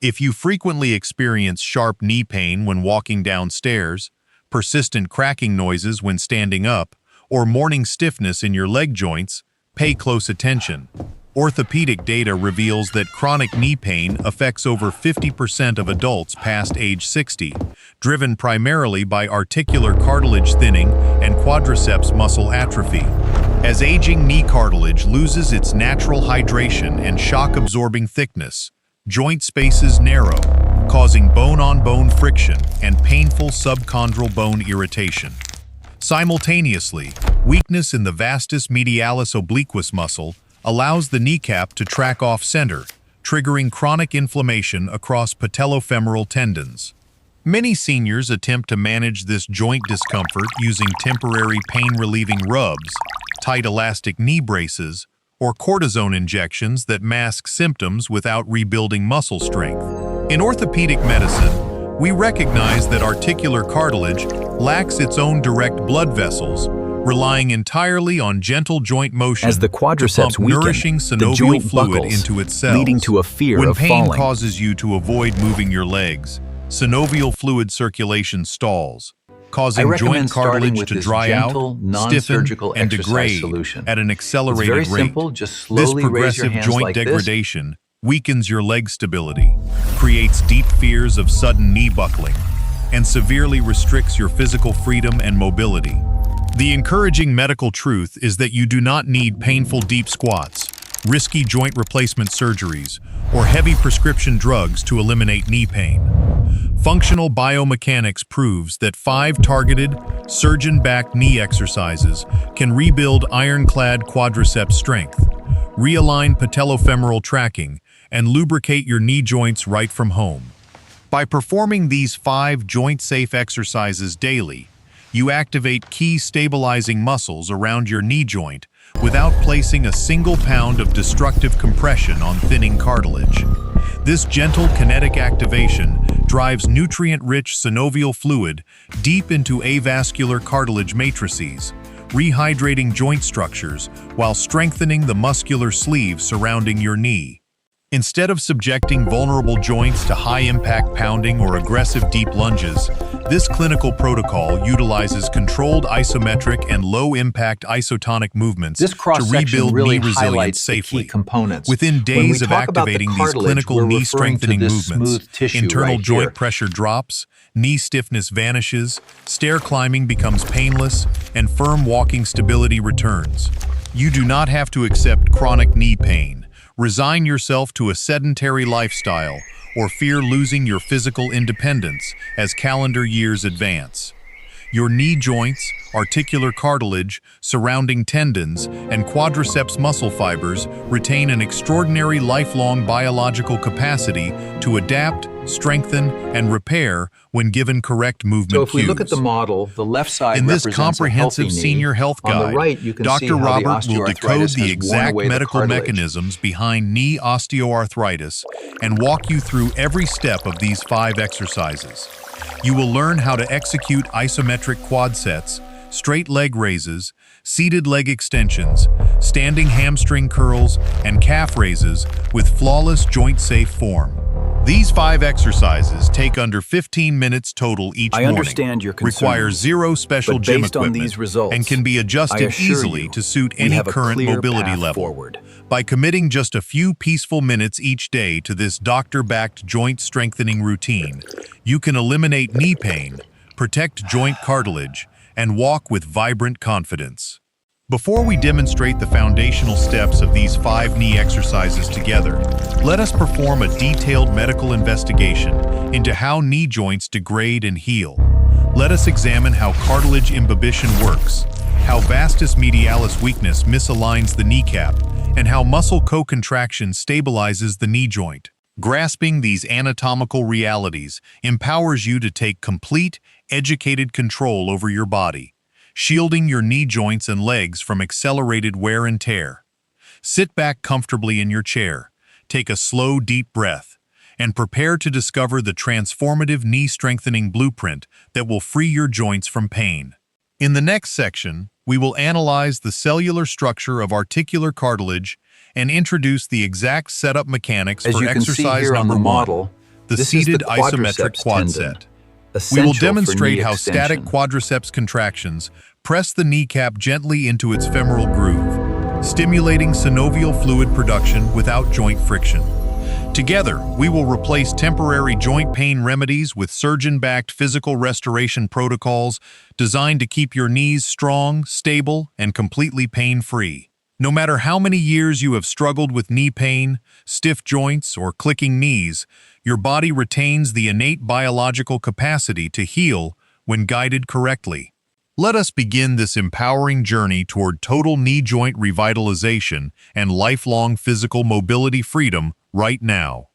If you frequently experience sharp knee pain when walking downstairs, persistent cracking noises when standing up, or morning stiffness in your leg joints, pay close attention. Orthopedic data reveals that chronic knee pain affects over 50% of adults past age 60, driven primarily by articular cartilage thinning and quadriceps muscle atrophy. As aging knee cartilage loses its natural hydration and shock-absorbing thickness, joint spaces narrow, causing bone-on-bone friction and painful subchondral bone irritation. Simultaneously, weakness in the vastus medialis obliquus muscle allows the kneecap to track off-center, triggering chronic inflammation across patellofemoral tendons. Many seniors attempt to manage this joint discomfort using temporary pain-relieving rubs, tight elastic knee braces, or cortisone injections that mask symptoms without rebuilding muscle strength. In orthopedic medicine, we recognize that articular cartilage lacks its own direct blood vessels, relying entirely on gentle joint motion as the quadriceps to pump nourishing weaken, the synovial joint fluid buckles, into its cells. leading to a fear when of pain falling. causes you to avoid moving your legs, synovial fluid circulation stalls, causing joint cartilage to dry out, stiffen, and degrade at an accelerated rate. Simple, just this slowly raise your progressive hands joint like this. degradation weakens your leg stability, creates deep fears of sudden knee buckling, and severely restricts your physical freedom and mobility. The encouraging medical truth is that you do not need painful deep squats, risky joint replacement surgeries, or heavy prescription drugs to eliminate knee pain. Functional biomechanics proves that 5 targeted, surgeon-backed knee exercises can rebuild ironclad quadriceps strength, realign patellofemoral tracking, and lubricate your knee joints right from home. By performing these 5 joint-safe exercises daily, you activate key stabilizing muscles around your knee joint without placing a single pound of destructive compression on thinning cartilage. This gentle kinetic activation drives nutrient-rich synovial fluid deep into avascular cartilage matrices, rehydrating joint structures while strengthening the muscular sleeve surrounding your knee. Instead of subjecting vulnerable joints to high-impact pounding or aggressive deep lunges, this clinical protocol utilizes controlled isometric and low-impact isotonic movements to rebuild knee resilience safely. Within days of activating these clinical knee-strengthening movements, internal joint pressure drops, knee stiffness vanishes, stair climbing becomes painless, and firm walking stability returns. You do not have to accept chronic knee pain, resign yourself to a sedentary lifestyle, or fear losing your physical independence as calendar years advance. Your knee joints, articular cartilage, surrounding tendons, and quadriceps muscle fibers retain an extraordinary lifelong biological capacity to adapt, strengthen, and repair when given correct movement So if we cues. look at the model, the left side In this represents a healthy comprehensive knee. senior health On guide, the right, you can see Dr. how the Robbert will decode osteoarthritis the has worn exact away the medical cartilage. mechanisms behind knee osteoarthritis and walk you through every step of these 5 exercises. You will learn how to execute isometric quad sets, straight leg raises, seated leg extensions, standing hamstring curls, and calf raises with flawless joint-safe form. These 5 exercises take under 15 minutes total each morning, understand your concerns, require 0 special but gym based on equipment, these results, and can be I adjusted assure easily you, to suit we any have a current clear mobility path level. forward. By committing just a few peaceful minutes each day to this doctor-backed joint strengthening routine, you can eliminate knee pain, protect joint cartilage, and walk with vibrant confidence. Before we demonstrate the foundational steps of these 5 knee exercises together, let us perform a detailed medical investigation into how knee joints degrade and heal. Let us examine how cartilage imbibition works, how vastus medialis weakness misaligns the kneecap, and how muscle co-contraction stabilizes the knee joint. Grasping these anatomical realities empowers you to take complete, educated control over your body, shielding your knee joints and legs from accelerated wear and tear. Sit back comfortably in your chair, take a slow, deep breath, and prepare to discover the transformative knee-strengthening blueprint that will free your joints from pain. In the next section, we will analyze the cellular structure of articular cartilage and introduce the exact setup mechanics As for you can see exercise here on number the 1. model, the This is the seated isometric quadriceps quad tendon, set. We will essential for demonstrate knee how static extension. quadriceps contractions press the kneecap gently into its femoral groove, stimulating synovial fluid production without joint friction. Together, we will replace temporary joint pain remedies with surgeon-backed physical restoration protocols designed to keep your knees strong, stable, and completely pain-free. No matter how many years you have struggled with knee pain, stiff joints, or clicking knees, your body retains the innate biological capacity to heal when guided correctly. Let us begin this empowering journey toward total knee joint revitalization and lifelong physical mobility freedom right now.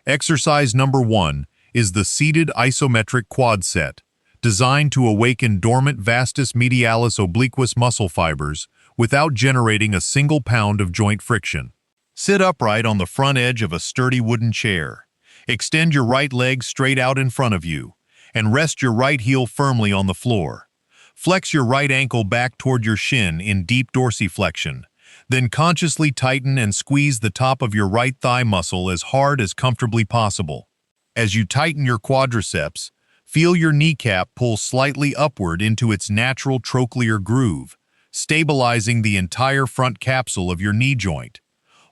Exercise number 1 is the seated isometric quad set, designed to awaken dormant vastus medialis obliquus muscle fibers without generating a single pound of joint friction. Sit upright on the front edge of a sturdy wooden chair. Extend your right leg straight out in front of you, and rest your right heel firmly on the floor. Flex your right ankle back toward your shin in deep dorsiflexion. Then consciously tighten and squeeze the top of your right thigh muscle as hard as comfortably possible. As you tighten your quadriceps, feel your kneecap pull slightly upward into its natural trochlear groove, stabilizing the entire front capsule of your knee joint.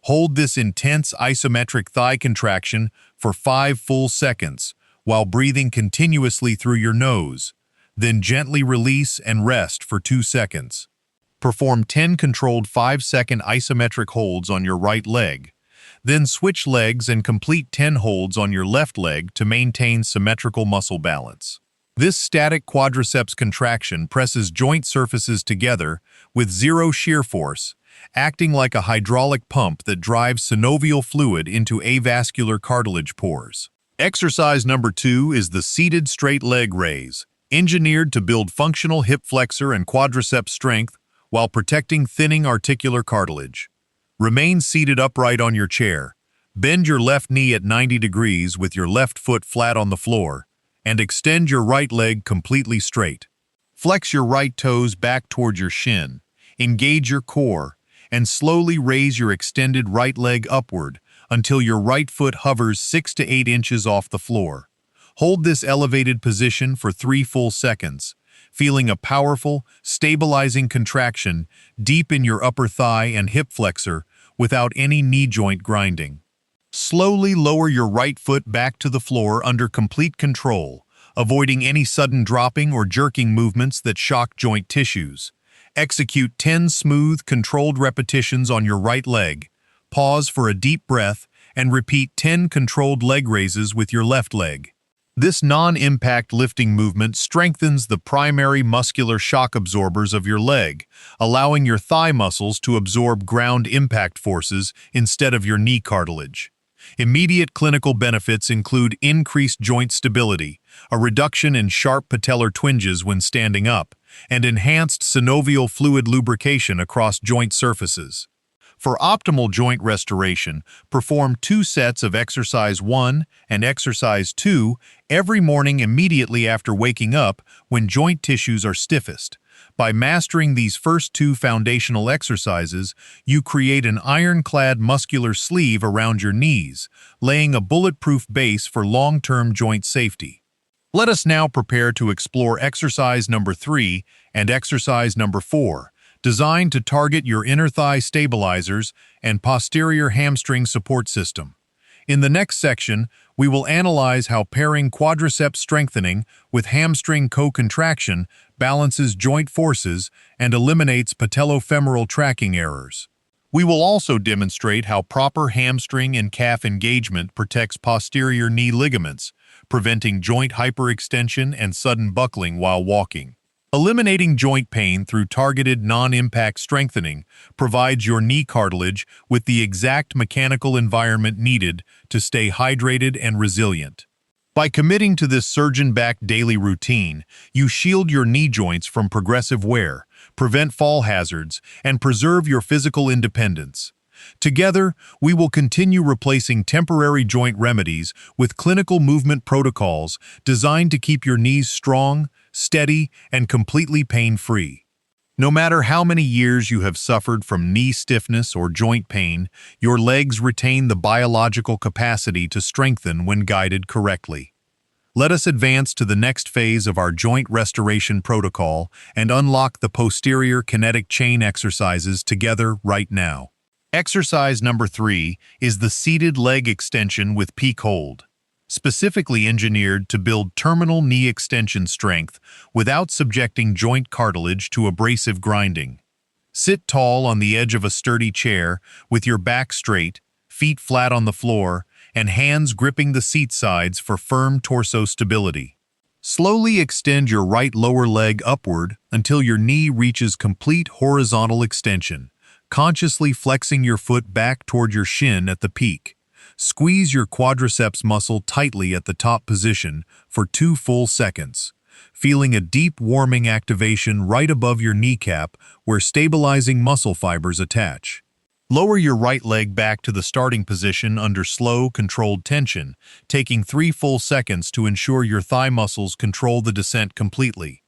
Hold this intense isometric thigh contraction for 5 full seconds while breathing continuously through your nose. Then gently release and rest for 2 seconds. Perform 10 controlled 5-second isometric holds on your right leg. Then switch legs and complete 10 holds on your left leg to maintain symmetrical muscle balance. This static quadriceps contraction presses joint surfaces together with zero shear force, acting like a hydraulic pump that drives synovial fluid into avascular cartilage pores. Exercise number 2 is the seated straight leg raise, engineered to build functional hip flexor and quadriceps strength while protecting thinning articular cartilage. Remain seated upright on your chair. Bend your left knee at 90 degrees with your left foot flat on the floor, and extend your right leg completely straight. Flex your right toes back toward your shin, engage your core, and slowly raise your extended right leg upward until your right foot hovers 6 to 8 inches off the floor. Hold this elevated position for 3 full seconds, feeling a powerful, stabilizing contraction deep in your upper thigh and hip flexor without any knee joint grinding. Slowly lower your right foot back to the floor under complete control, avoiding any sudden dropping or jerking movements that shock joint tissues. Execute 10 smooth, controlled repetitions on your right leg. Pause for a deep breath and repeat 10 controlled leg raises with your left leg. This non-impact lifting movement strengthens the primary muscular shock absorbers of your leg, allowing your thigh muscles to absorb ground impact forces instead of your knee cartilage. Immediate clinical benefits include increased joint stability, a reduction in sharp patellar twinges when standing up, and enhanced synovial fluid lubrication across joint surfaces. For optimal joint restoration, perform 2 sets of exercise 1 and exercise 2 every morning immediately after waking up when joint tissues are stiffest. By mastering these first 2 foundational exercises, you create an ironclad muscular sleeve around your knees, laying a bulletproof base for long-term joint safety. Let us now prepare to explore exercise number 3 and exercise number 4, designed to target your inner thigh stabilizers and posterior hamstring support system. In the next section, we will analyze how pairing quadriceps strengthening with hamstring co-contraction balances joint forces and eliminates patellofemoral tracking errors. We will also demonstrate how proper hamstring and calf engagement protects posterior knee ligaments, preventing joint hyperextension and sudden buckling while walking. Eliminating joint pain through targeted non-impact strengthening provides your knee cartilage with the exact mechanical environment needed to stay hydrated and resilient. By committing to this surgeon-backed daily routine, you shield your knee joints from progressive wear, prevent fall hazards, and preserve your physical independence. Together, we will continue replacing temporary joint remedies with clinical movement protocols designed to keep your knees strong, steady, and completely pain-free. No matter how many years you have suffered from knee stiffness or joint pain, your legs retain the biological capacity to strengthen when guided correctly. Let us advance to the next phase of our joint restoration protocol and unlock the posterior kinetic chain exercises together right now. Exercise number 3 is the seated leg extension with peak hold, specifically engineered to build terminal knee extension strength without subjecting joint cartilage to abrasive grinding. Sit tall on the edge of a sturdy chair with your back straight, feet flat on the floor, and hands gripping the seat sides for firm torso stability. Slowly extend your right lower leg upward until your knee reaches complete horizontal extension, consciously flexing your foot back toward your shin at the peak. Squeeze your quadriceps muscle tightly at the top position for 2 full seconds, feeling a deep warming activation right above your kneecap where stabilizing muscle fibers attach. Lower your right leg back to the starting position under slow, controlled tension, taking 3 full seconds to ensure your thigh muscles control the descent completely.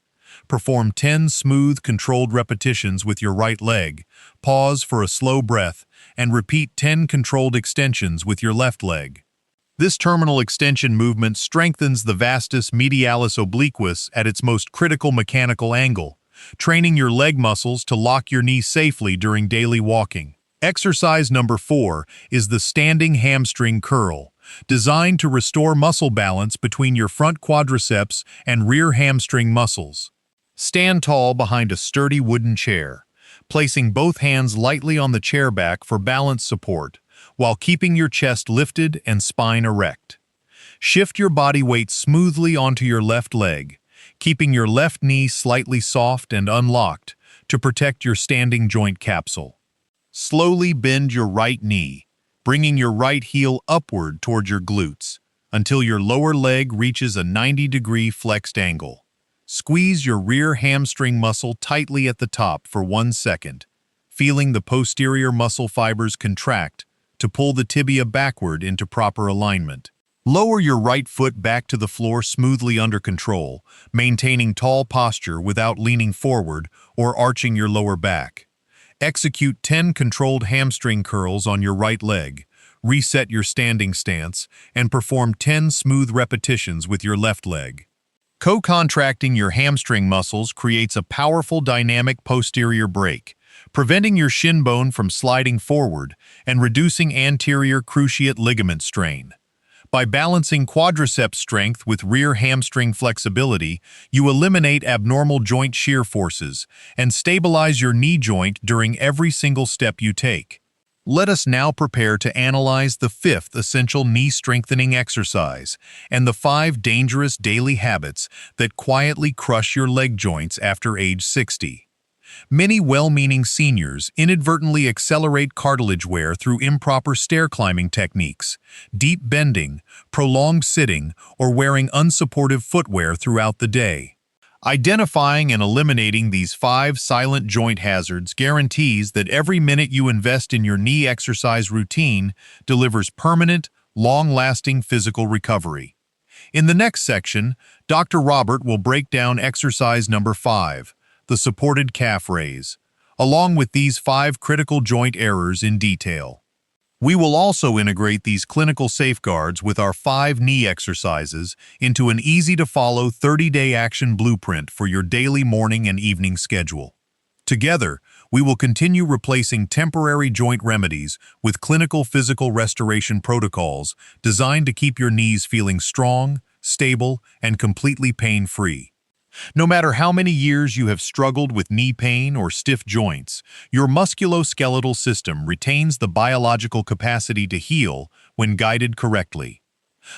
Perform 10 smooth, controlled repetitions with your right leg, pause for a slow breath, and repeat 10 controlled extensions with your left leg. This terminal extension movement strengthens the vastus medialis obliquus at its most critical mechanical angle, training your leg muscles to lock your knee safely during daily walking. Exercise number 4 is the standing hamstring curl, designed to restore muscle balance between your front quadriceps and rear hamstring muscles. Stand tall behind a sturdy wooden chair, placing both hands lightly on the chair back for balance support, while keeping your chest lifted and spine erect. Shift your body weight smoothly onto your left leg, keeping your left knee slightly soft and unlocked to protect your standing joint capsule. Slowly bend your right knee, bringing your right heel upward toward your glutes until your lower leg reaches a 90-degree flexed angle. Squeeze your rear hamstring muscle tightly at the top for 1 second, feeling the posterior muscle fibers contract to pull the tibia backward into proper alignment. Lower your right foot back to the floor smoothly under control, maintaining tall posture without leaning forward or arching your lower back. Execute 10 controlled hamstring curls on your right leg, reset your standing stance, and perform 10 smooth repetitions with your left leg. Co-contracting your hamstring muscles creates a powerful dynamic posterior brake, preventing your shin bone from sliding forward and reducing anterior cruciate ligament strain. By balancing quadriceps strength with rear hamstring flexibility, you eliminate abnormal joint shear forces and stabilize your knee joint during every single step you take. Let us now prepare to analyze the 5th essential knee strengthening exercise and the 5 dangerous daily habits that quietly crush your leg joints after age 60. Many well-meaning seniors inadvertently accelerate cartilage wear through improper stair climbing techniques, deep bending, prolonged sitting, or wearing unsupportive footwear throughout the day. Identifying and eliminating these 5 silent joint hazards guarantees that every minute you invest in your knee exercise routine delivers permanent, long-lasting physical recovery. In the next section, Dr. Robbert will break down exercise number 5, the supported calf raise, along with these 5 critical joint errors in detail. We will also integrate these clinical safeguards with our 5 knee exercises into an easy-to-follow 30-day action blueprint for your daily morning and evening schedule. Together, we will continue replacing temporary joint remedies with clinical physical restoration protocols designed to keep your knees feeling strong, stable, and completely pain-free. No matter how many years you have struggled with knee pain or stiff joints, your musculoskeletal system retains the biological capacity to heal when guided correctly.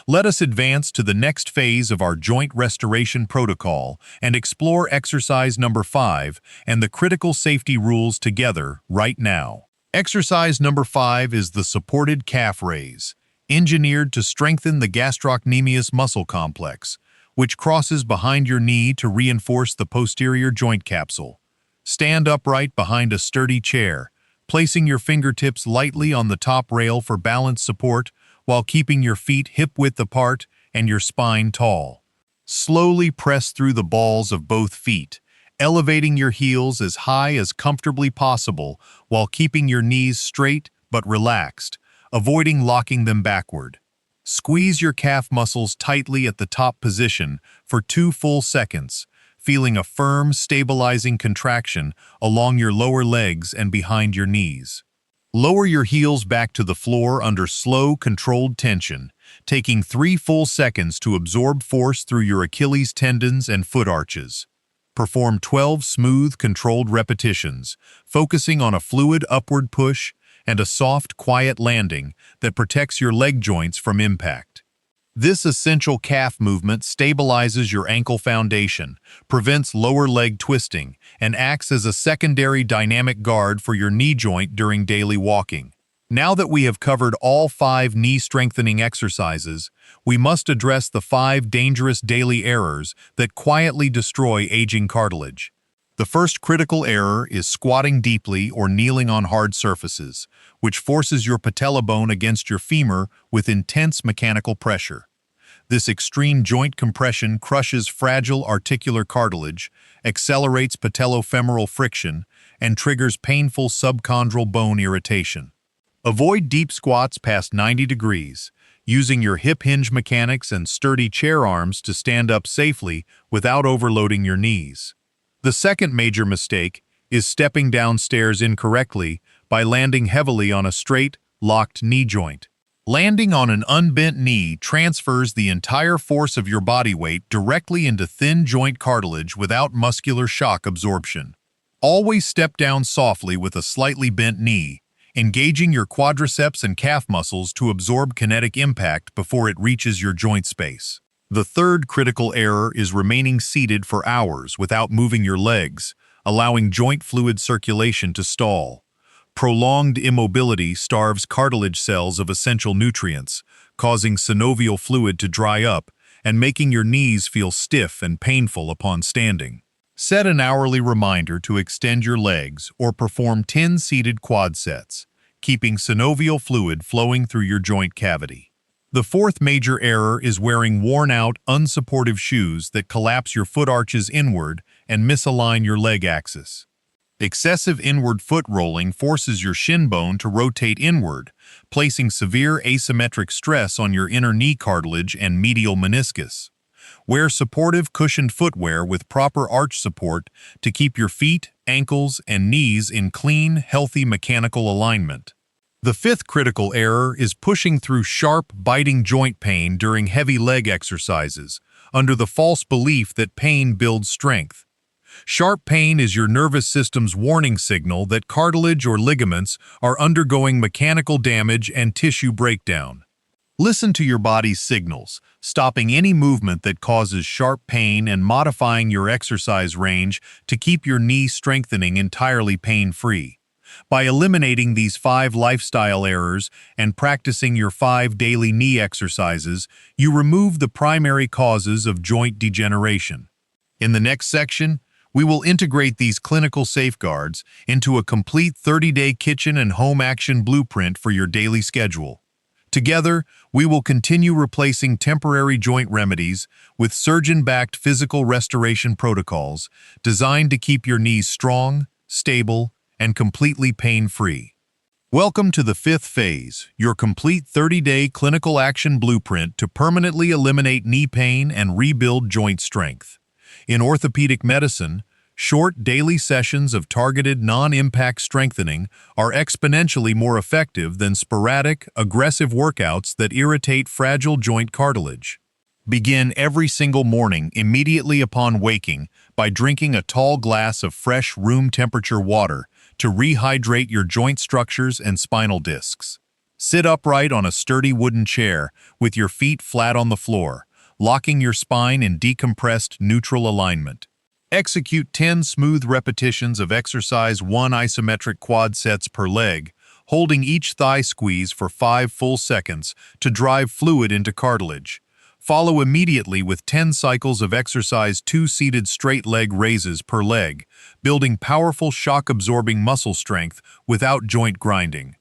Let us advance to the next phase of our joint restoration protocol and explore exercise number 5 and the critical safety rules together right now. Exercise number 5 is the supported calf raise, engineered to strengthen the gastrocnemius muscle complex, which crosses behind your knee to reinforce the posterior joint capsule. Stand upright behind a sturdy chair, placing your fingertips lightly on the top rail for balance support while keeping your feet hip-width apart and your spine tall. Slowly press through the balls of both feet, elevating your heels as high as comfortably possible while keeping your knees straight but relaxed, avoiding locking them backward. Squeeze your calf muscles tightly at the top position for 2 full seconds, feeling a firm, stabilizing contraction along your lower legs and behind your knees. Lower your heels back to the floor under slow, controlled tension, taking 3 full seconds to absorb force through your Achilles tendons and foot arches. Perform 12 smooth, controlled repetitions, focusing on a fluid upward push and a soft, quiet landing that protects your leg joints from impact. This essential calf movement stabilizes your ankle foundation, prevents lower leg twisting, and acts as a secondary dynamic guard for your knee joint during daily walking. Now that we have covered all 5 knee-strengthening exercises, we must address the 5 dangerous daily errors that quietly destroy aging cartilage. The first critical error is squatting deeply or kneeling on hard surfaces, which forces your patella bone against your femur with intense mechanical pressure. This extreme joint compression crushes fragile articular cartilage, accelerates patellofemoral friction, and triggers painful subchondral bone irritation. Avoid deep squats past 90 degrees, using your hip hinge mechanics and sturdy chair arms to stand up safely without overloading your knees. The second major mistake is stepping down stairs incorrectly by landing heavily on a straight, locked knee joint. Landing on an unbent knee transfers the entire force of your body weight directly into thin joint cartilage without muscular shock absorption. Always step down softly with a slightly bent knee, engaging your quadriceps and calf muscles to absorb kinetic impact before it reaches your joint space. The third critical error is remaining seated for hours without moving your legs, allowing joint fluid circulation to stall. Prolonged immobility starves cartilage cells of essential nutrients, causing synovial fluid to dry up and making your knees feel stiff and painful upon standing. Set an hourly reminder to extend your legs or perform 10 seated quad sets, keeping synovial fluid flowing through your joint cavity. The fourth major error is wearing worn-out, unsupportive shoes that collapse your foot arches inward and misalign your leg axis. Excessive inward foot rolling forces your shin bone to rotate inward, placing severe asymmetric stress on your inner knee cartilage and medial meniscus. Wear supportive cushioned footwear with proper arch support to keep your feet, ankles, and knees in clean, healthy mechanical alignment. The fifth critical error is pushing through sharp, biting joint pain during heavy leg exercises, under the false belief that pain builds strength. Sharp pain is your nervous system's warning signal that cartilage or ligaments are undergoing mechanical damage and tissue breakdown. Listen to your body's signals, stopping any movement that causes sharp pain and modifying your exercise range to keep your knee strengthening entirely pain-free. By eliminating these 5 lifestyle errors and practicing your 5 daily knee exercises, you remove the primary causes of joint degeneration. In the next section, we will integrate these clinical safeguards into a complete 30-day kitchen and home action blueprint for your daily schedule. Together, we will continue replacing temporary joint remedies with surgeon-backed physical restoration protocols designed to keep your knees strong, stable, and completely pain-free. Welcome to the 5th phase, your complete 30-day clinical action blueprint to permanently eliminate knee pain and rebuild joint strength. In orthopedic medicine, short daily sessions of targeted non-impact strengthening are exponentially more effective than sporadic, aggressive workouts that irritate fragile joint cartilage. Begin every single morning immediately upon waking by drinking a tall glass of fresh room temperature water to rehydrate your joint structures and spinal discs. Sit upright on a sturdy wooden chair with your feet flat on the floor, locking your spine in decompressed neutral alignment. Execute 10 smooth repetitions of exercise 1 isometric quad sets per leg, holding each thigh squeeze for 5 full seconds to drive fluid into cartilage. Follow immediately with 10 cycles of exercise 2 seated straight leg raises per leg, building powerful shock-absorbing muscle strength without joint grinding.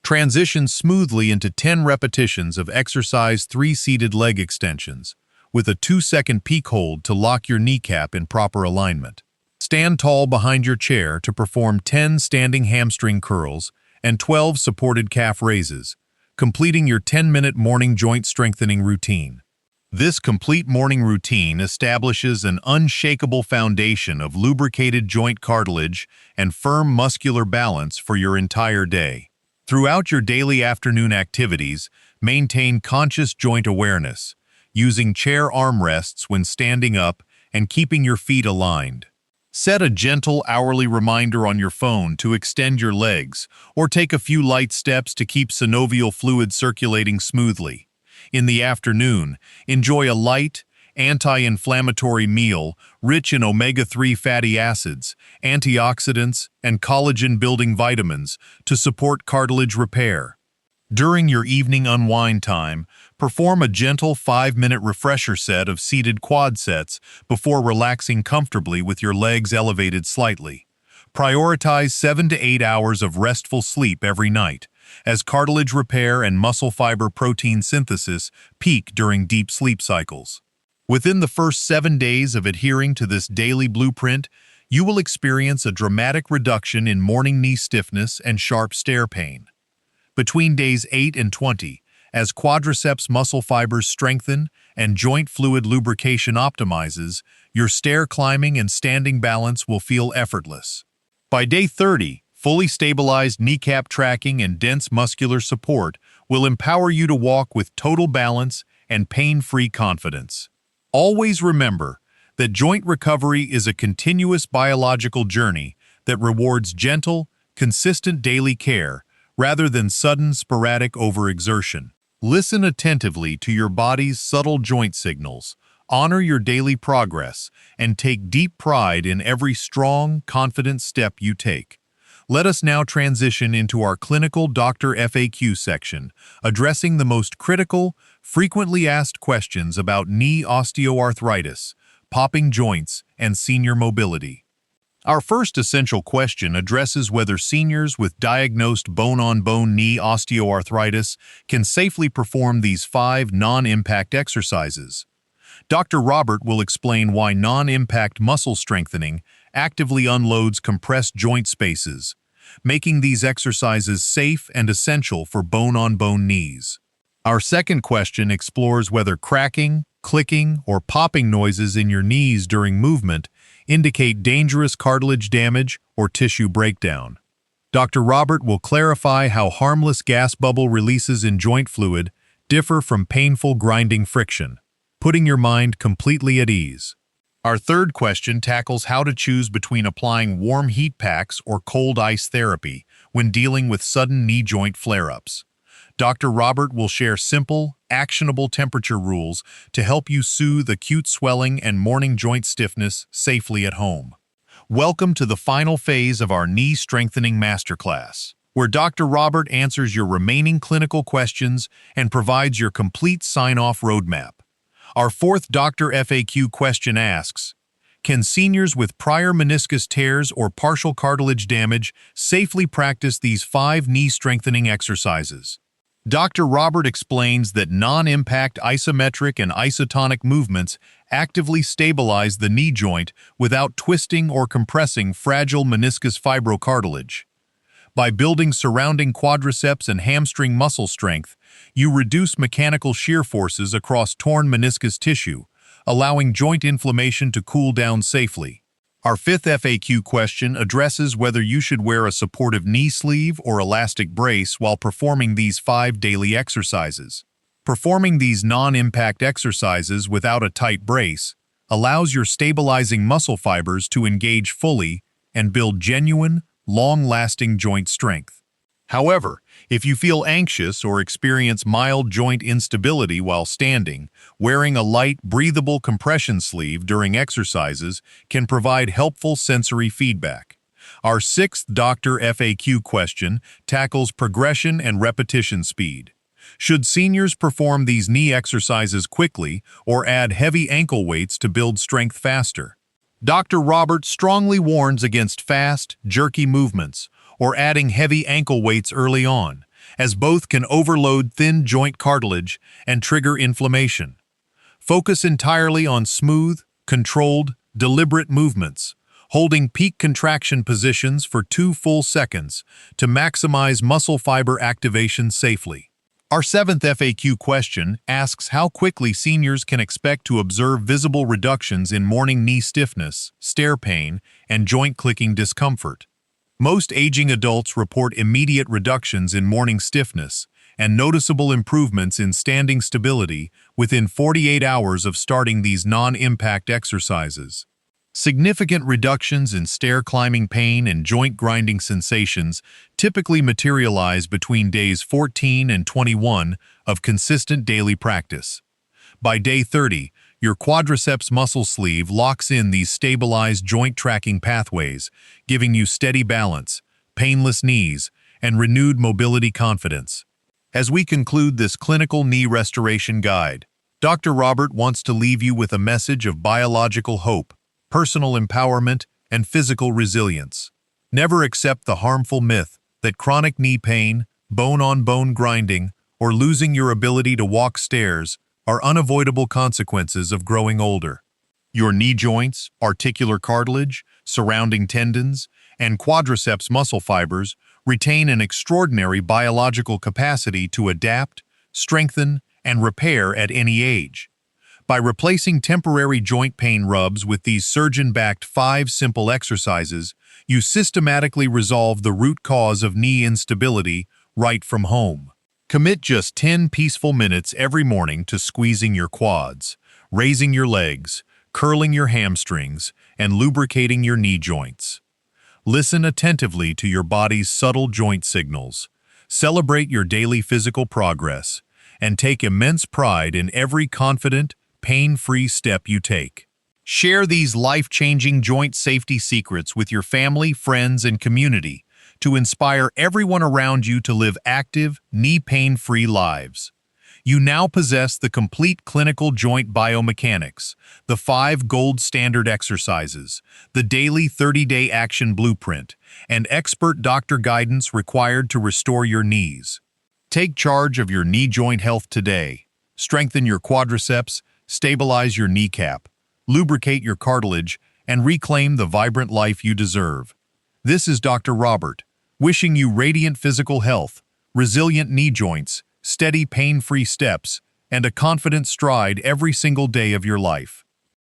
Transition smoothly into 10 repetitions of exercise 3 seated leg extensions, with a 2-second peak hold to lock your kneecap in proper alignment. Stand tall behind your chair to perform 10 standing hamstring curls and 12 supported calf raises, completing your 10-minute morning joint strengthening routine. This complete morning routine establishes an unshakable foundation of lubricated joint cartilage and firm muscular balance for your entire day. Throughout your daily afternoon activities, maintain conscious joint awareness, using chair armrests when standing up and keeping your feet aligned. Set a gentle hourly reminder on your phone to extend your legs, or take a few light steps to keep synovial fluid circulating smoothly. In the afternoon, enjoy a light, anti-inflammatory meal rich in omega-3 fatty acids, antioxidants, and collagen-building vitamins to support cartilage repair. During your evening unwind time, perform a gentle 5-minute refresher set of seated quad sets before relaxing comfortably with your legs elevated slightly. Prioritize 7 to 8 hours of restful sleep every night, as cartilage repair and muscle fiber protein synthesis peak during deep sleep cycles. Within the first 7 days of adhering to this daily blueprint, you will experience a dramatic reduction in morning knee stiffness and sharp stair pain. Between days 8 and 20, as quadriceps muscle fibers strengthen and joint fluid lubrication optimizes, your stair climbing and standing balance will feel effortless. By day 30, fully stabilized kneecap tracking and dense muscular support will empower you to walk with total balance and pain-free confidence. Always remember that joint recovery is a continuous biological journey that rewards gentle, consistent daily care rather than sudden, sporadic overexertion. Listen attentively to your body's subtle joint signals, honor your daily progress, and take deep pride in every strong, confident step you take. Let us now transition into our clinical doctor FAQ section, addressing the most critical, frequently asked questions about knee osteoarthritis, popping joints, and senior mobility. Our first essential question addresses whether seniors with diagnosed bone-on-bone knee osteoarthritis can safely perform these 5 non-impact exercises. Dr. Robbert will explain why non-impact muscle strengthening actively unloads compressed joint spaces, making these exercises safe and essential for bone-on-bone knees. Our second question explores whether cracking, clicking, or popping noises in your knees during movement indicate dangerous cartilage damage or tissue breakdown. Dr. Robbert will clarify how harmless gas bubble releases in joint fluid differ from painful grinding friction, putting your mind completely at ease. Our third question tackles how to choose between applying warm heat packs or cold ice therapy when dealing with sudden knee joint flare-ups. Dr. Robbert will share simple, actionable temperature rules to help you soothe acute swelling and morning joint stiffness safely at home. Welcome to the final phase of our knee strengthening masterclass, where Dr. Robbert answers your remaining clinical questions and provides your complete sign-off roadmap. Our fourth Doctor FAQ question asks, can seniors with prior meniscus tears or partial cartilage damage safely practice these 5 knee strengthening exercises? Dr. Robbert explains that non-impact isometric and isotonic movements actively stabilize the knee joint without twisting or compressing fragile meniscus fibrocartilage. By building surrounding quadriceps and hamstring muscle strength, you reduce mechanical shear forces across torn meniscus tissue, allowing joint inflammation to cool down safely. Our fifth FAQ question addresses whether you should wear a supportive knee sleeve or elastic brace while performing these 5 daily exercises. Performing these non-impact exercises without a tight brace allows your stabilizing muscle fibers to engage fully and build genuine, long-lasting joint strength. However, if you feel anxious or experience mild joint instability while standing, wearing a light, breathable compression sleeve during exercises can provide helpful sensory feedback. Our sixth Doctor FAQ question tackles progression and repetition speed. Should seniors perform these knee exercises quickly or add heavy ankle weights to build strength faster? Dr. Robbert strongly warns against fast, jerky movements or adding heavy ankle weights early on, as both can overload thin joint cartilage and trigger inflammation. Focus entirely on smooth, controlled, deliberate movements, holding peak contraction positions for 2 full seconds to maximize muscle fiber activation safely. Our 7th FAQ question asks how quickly seniors can expect to observe visible reductions in morning knee stiffness, stair pain, and joint clicking discomfort. Most aging adults report immediate reductions in morning stiffness and noticeable improvements in standing stability within 48 hours of starting these non-impact exercises. Significant reductions in stair climbing pain and joint grinding sensations typically materialize between days 14 and 21 of consistent daily practice. By day 30, your quadriceps muscle sleeve locks in these stabilized joint tracking pathways, giving you steady balance, painless knees, and renewed mobility confidence. As we conclude this clinical knee restoration guide, Dr. Robbert wants to leave you with a message of biological hope, personal empowerment, and physical resilience. Never accept the harmful myth that chronic knee pain, bone-on-bone grinding, or losing your ability to walk stairs are unavoidable consequences of growing older. Your knee joints, articular cartilage, surrounding tendons, and quadriceps muscle fibers retain an extraordinary biological capacity to adapt, strengthen, and repair at any age. By replacing temporary joint pain rubs with these surgeon-backed 5 simple exercises, you systematically resolve the root cause of knee instability right from home. Commit just 10 peaceful minutes every morning to squeezing your quads, raising your legs, curling your hamstrings, and lubricating your knee joints. Listen attentively to your body's subtle joint signals. Celebrate your daily physical progress, and take immense pride in every confident, pain-free step you take. Share these life-changing joint safety secrets with your family, friends, and community to inspire everyone around you to live active, knee-pain-free lives. You now possess the complete clinical joint biomechanics, the 5 gold standard exercises, the daily 30-day action blueprint, and expert doctor guidance required to restore your knees. Take charge of your knee joint health today. Strengthen your quadriceps, stabilize your kneecap, lubricate your cartilage, and reclaim the vibrant life you deserve. This is Dr. Robbert, wishing you radiant physical health, resilient knee joints, steady pain-free steps, and a confident stride every single day of your life.